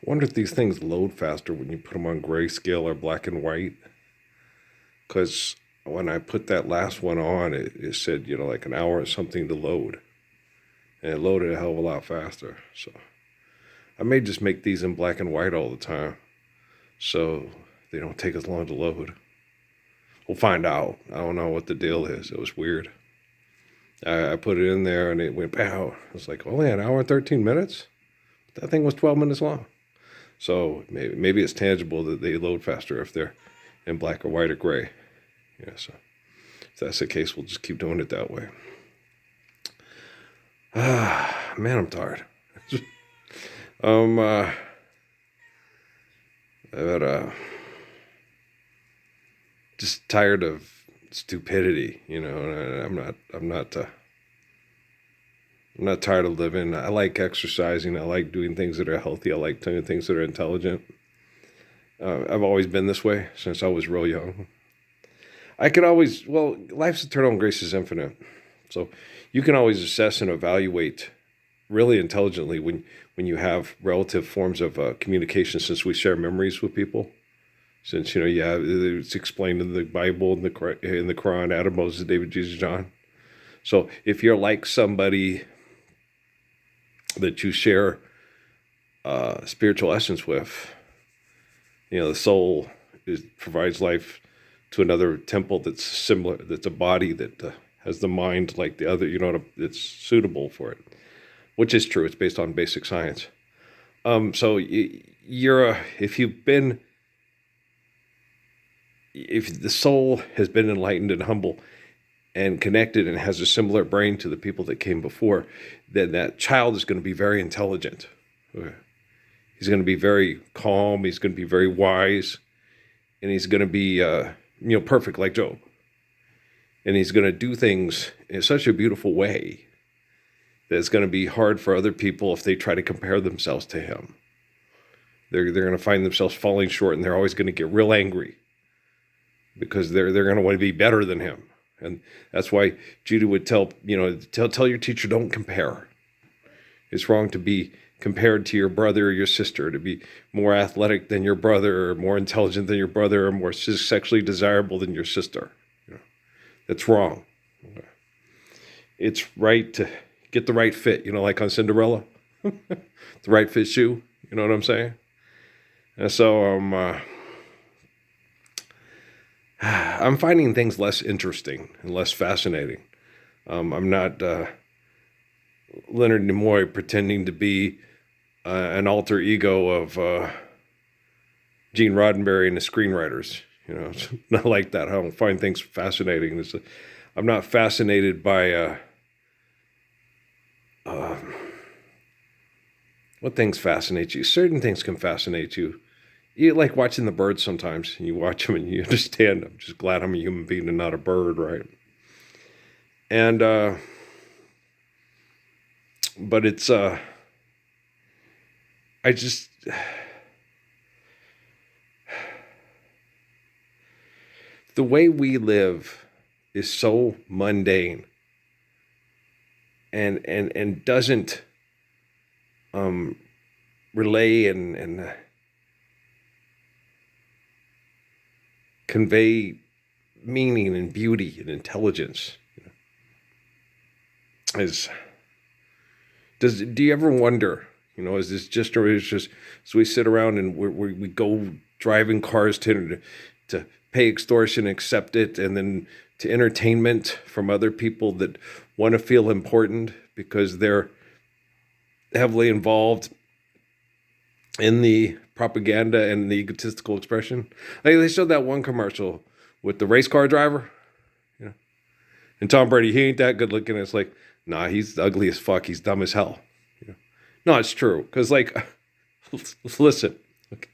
Wonder if these things load faster when you put them on grayscale or black and white. Because when I put that last one on, it said, like an hour or something to load. And it loaded a hell of a lot faster. So I may just make these in black and white all the time. So they don't take as long to load. We'll find out. I don't know what the deal is. It was weird. I put it in there and it went, pow. I was like, only an hour and 13 minutes? That thing was 12 minutes long. So maybe it's tangible that they load faster if they're in black or white or gray. Yeah, so if that's the case, we'll just keep doing it that way. Man, I'm tired. But just tired of stupidity, and I'm not tired of living. I like exercising. I like doing things that are healthy. I like doing things that are intelligent. I've always been this way since I was real young. Life's eternal and grace is infinite. So you can always assess and evaluate really intelligently when you have relative forms of communication, since we share memories with people. Since, it's explained in the Bible, in the Quran, Adam, Moses, David, Jesus, John. So if you're like somebody that you share spiritual essence with, the soul provides life to another temple that's similar, that's a body that has the mind like the other, it's suitable for it, which is true. It's based on basic science. So if the soul has been enlightened and humble and connected and has a similar brain to the people that came before, then that child is going to be very intelligent. Okay. He's going to be very calm. He's going to be very wise. And he's going to be, perfect like Job. And he's going to do things in such a beautiful way that it's going to be hard for other people if they try to compare themselves to him. They're going to find themselves falling short, and they're always going to get real angry because they're going to want to be better than him. And that's why Judy would tell your teacher, don't compare. It's wrong to be compared to your brother or your sister, to be more athletic than your brother, or more intelligent than your brother, or more sexually desirable than your sister. That's wrong. It's right to get the right fit, like on Cinderella, the right fit shoe. You know what I'm saying? And so I'm finding things less interesting and less fascinating. I'm not Leonard Nimoy pretending to be an alter ego of Gene Roddenberry and the screenwriters. It's not like that. I don't find things fascinating. I'm not fascinated by what things fascinate you. Certain things can fascinate you. You like watching the birds sometimes, and you watch them and you understand, I'm just glad I'm a human being and not a bird, right? And, but it's, the way we live is so mundane and doesn't, relay and convey meaning and beauty and intelligence. Do you ever wonder, is this just, or is just, so we sit around and we go driving cars to pay extortion, accept it, and then to entertainment from other people that want to feel important because they're heavily involved in the propaganda and the egotistical expression. Like they showed that one commercial with the race car driver, and Tom Brady, he ain't that good looking. It's like, nah, he's ugly as fuck. He's dumb as hell. No, it's true. Because, listen, okay.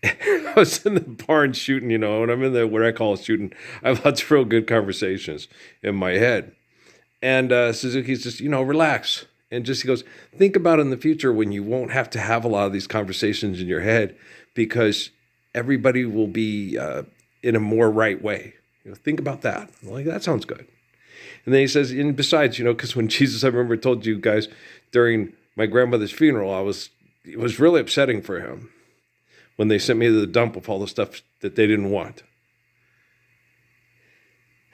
I was in the barn shooting, and I'm in the, what I call shooting. I have lots of real good conversations in my head. And Suzuki's just, relax. And just, he goes, think about in the future when you won't have to have a lot of these conversations in your head because everybody will be in a more right way. Think about that. I'm like, that sounds good. And then he says, and besides, because when Jesus, I remember told you guys during my grandmother's funeral, I was it was really upsetting for him when they sent me to the dump with all the stuff that they didn't want.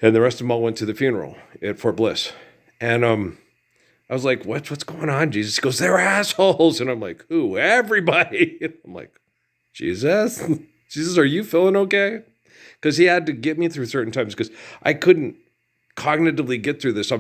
And the rest of them all went to the funeral at Fort Bliss. And I was like, what's going on, Jesus? He goes, they're assholes. And I'm like, who? Everybody. And I'm like, Jesus? Jesus, are you feeling okay? Because he had to get me through certain times because I couldn't cognitively get through this.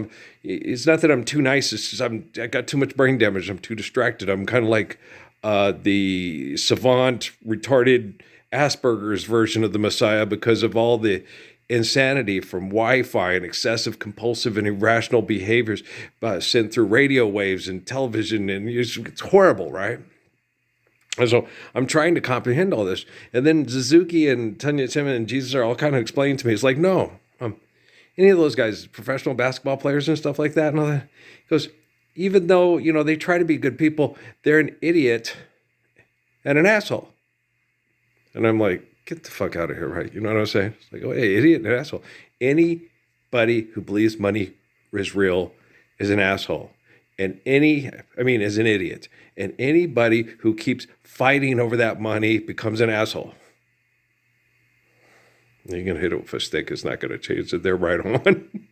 It's not that I'm too nice. It's just I got too much brain damage. I'm too distracted. I'm kind of like the savant, retarded Asperger's version of the Messiah because of all the insanity from Wi-Fi and excessive, compulsive, and irrational behaviors sent through radio waves and television. And it's horrible, right? And so I'm trying to comprehend all this. And then Suzuki and Tanya Timmon and Jesus are all kind of explaining to me. It's like, no, any of those guys, professional basketball players and stuff like that and all that. He goes, even though, they try to be good people, they're an idiot and an asshole. And I'm like, get the fuck out of here, right? You know what I'm saying? It's like, oh, hey, idiot and an asshole. Anybody who believes money is real is an asshole. And is an idiot. And anybody who keeps fighting over that money becomes an asshole. You're going to hit it with a stick. It's not going to change it. They're right on.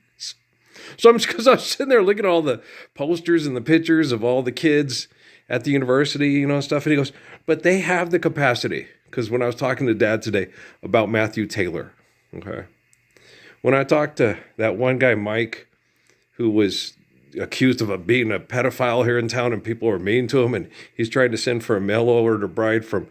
So because I was sitting there looking at all the posters and the pictures of all the kids at the university, stuff. And he goes, but they have the capacity. Because when I was talking to Dad today about Matthew Taylor, okay, when I talked to that one guy, Mike, who was accused of being a pedophile here in town and people were mean to him and he's trying to send for a mail-order bride from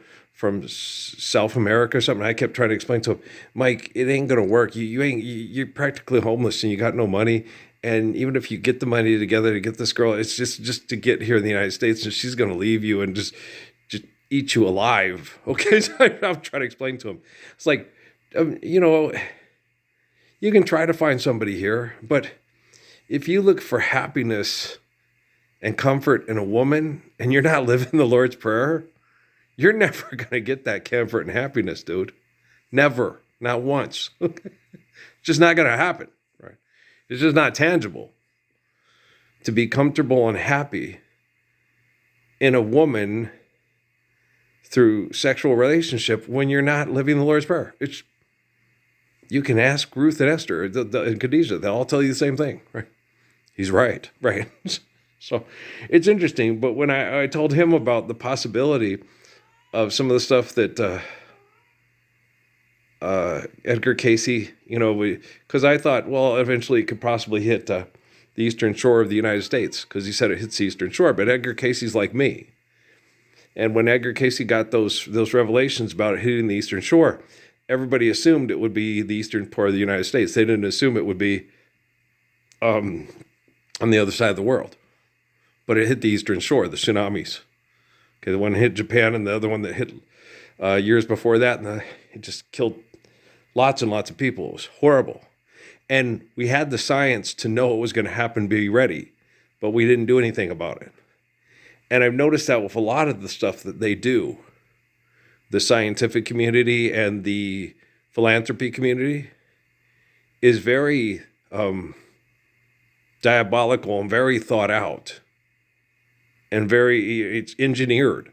South America or something. I kept trying to explain to him, Mike, it ain't going to work. You're practically homeless and you got no money. And even if you get the money together to get this girl, it's just to get here in the United States and she's going to leave you and just eat you alive. Okay. So I'm trying to explain to him. It's like, you can try to find somebody here, but if you look for happiness and comfort in a woman and you're not living the Lord's Prayer, you're never going to get that comfort and happiness, dude. Never. Not once. It's just not going to happen, right? It's just not tangible. To be comfortable and happy in a woman through sexual relationship when you're not living the Lord's Prayer. You can ask Ruth and Esther and Khadijah. They'll all tell you the same thing, right? He's right, right? So it's interesting. But when I told him about the possibility of some of the stuff that Edgar Cayce, because I thought, well, eventually it could possibly hit the eastern shore of the United States, because he said it hits the eastern shore. But Edgar Cayce's like me. And when Edgar Cayce got those revelations about it hitting the eastern shore, everybody assumed it would be the eastern part of the United States. They didn't assume it would be on the other side of the world. But it hit the eastern shore, the tsunamis. Okay, the one that hit Japan and the other one that hit years before that. And it just killed lots and lots of people. It was horrible. And we had the science to know what was going to happen, be ready. But we didn't do anything about it. And I've noticed that with a lot of the stuff that they do, the scientific community and the philanthropy community is very diabolical and very thought out and it's engineered.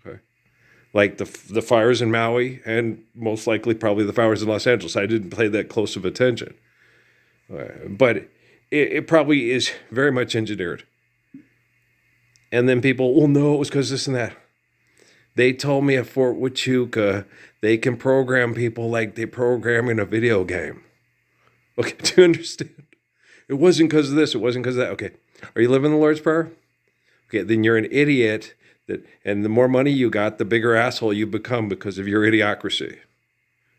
Okay, like the fires in Maui and most likely probably the fires in Los Angeles. I didn't pay that close of attention, but it probably is very much engineered. And then people, well, no, it was because this and that. They told me at Fort Huachuca, they can program people like they program in a video game. Okay, do you understand? It wasn't because of this. It wasn't because of that. Okay, are you living the Lord's Prayer? Okay, then you're an idiot. And the more money you got, the bigger asshole you become because of your idiocracy.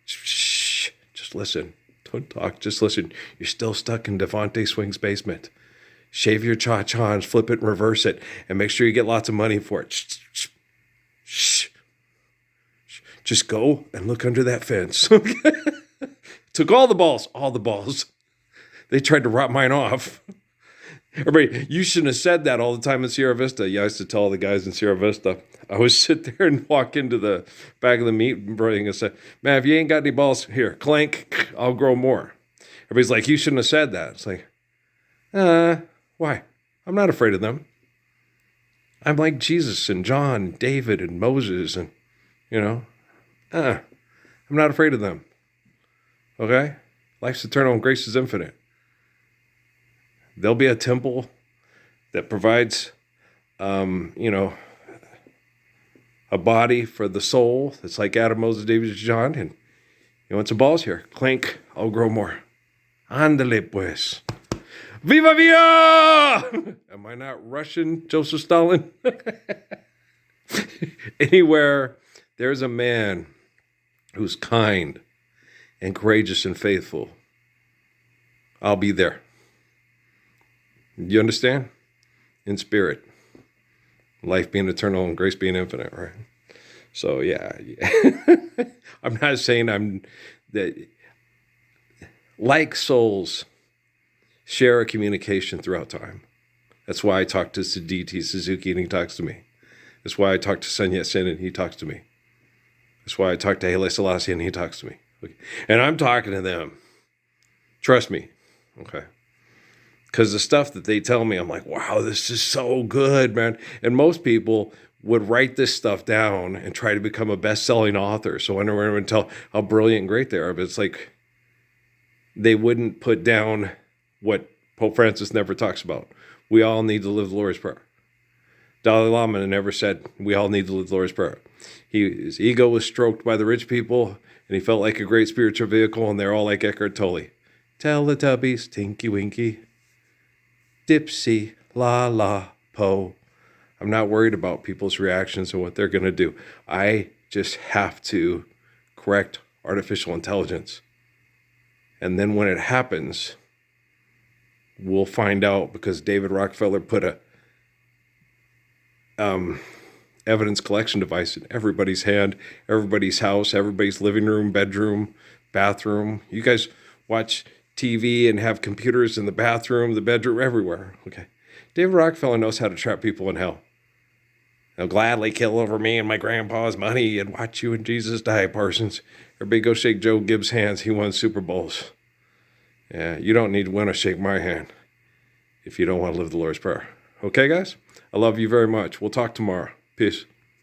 Shh, just listen. Don't talk, just listen. You're still stuck in Devontae Swing's basement. Shave your cha-cha and flip it and reverse it. And make sure you get lots of money for it. Shh, shh, shh. Just go and look under that fence. Took all the balls. They tried to rot mine off. Everybody, you shouldn't have said that all the time in Sierra Vista. Yeah, I used to tell the guys in Sierra Vista. I would sit there and walk into the back of the meat and say, man, if you ain't got any balls, here, clank, I'll grow more. Everybody's like, you shouldn't have said that. It's like, why? I'm not afraid of them. I'm like Jesus and John, David and Moses, and you know, I'm not afraid of them. Okay, life's eternal and grace is infinite. There'll be a temple that provides, you know, a body for the soul that's like Adam, Moses, David, John, and you want some balls here? Clank, I'll grow more. Ándale pues. Viva Villa! Am I not Russian, Joseph Stalin? Anywhere there's a man who's kind and courageous and faithful, I'll be there. You understand? In spirit. Life being eternal and grace being infinite, right? So yeah. I'm not saying I'm that like souls share a communication throughout time. That's why I talk to DT Suzuki and he talks to me. That's why I talk to Sun Yat-sen and he talks to me. That's why I talk to Haile Selassie and he talks to me. Okay. And I'm talking to them. Trust me. Okay. Because the stuff that they tell me, I'm like, wow, this is so good, man. And most people would write this stuff down and try to become a best-selling author. So I know everyone tell how brilliant and great they are, but it's like they wouldn't put down what Pope Francis never talks about. We all need to live the Lord's Prayer. Dalai Lama never said we all need to live the Lord's Prayer. His ego was stroked by the rich people, and he felt like a great spiritual vehicle, and they're all like Eckhart Tolle. Teletubbies, Tinky Winky, Dipsy, La La Po. I'm not worried about people's reactions and what they're going to do. I just have to correct artificial intelligence. And then when it happens, we'll find out, because David Rockefeller put a evidence collection device in everybody's hand, everybody's house, everybody's living room, bedroom, bathroom. You guys watch TV and have computers in the bathroom, the bedroom, everywhere. Okay. David Rockefeller knows how to trap people in hell. They'll gladly kill over me and my grandpa's money and watch you and Jesus die, Parsons. Everybody go shake Joe Gibbs' hands. He won Super Bowls. Yeah, you don't need to win or shake my hand if you don't want to live the Lord's Prayer. Okay, guys? I love you very much. We'll talk tomorrow. Peace.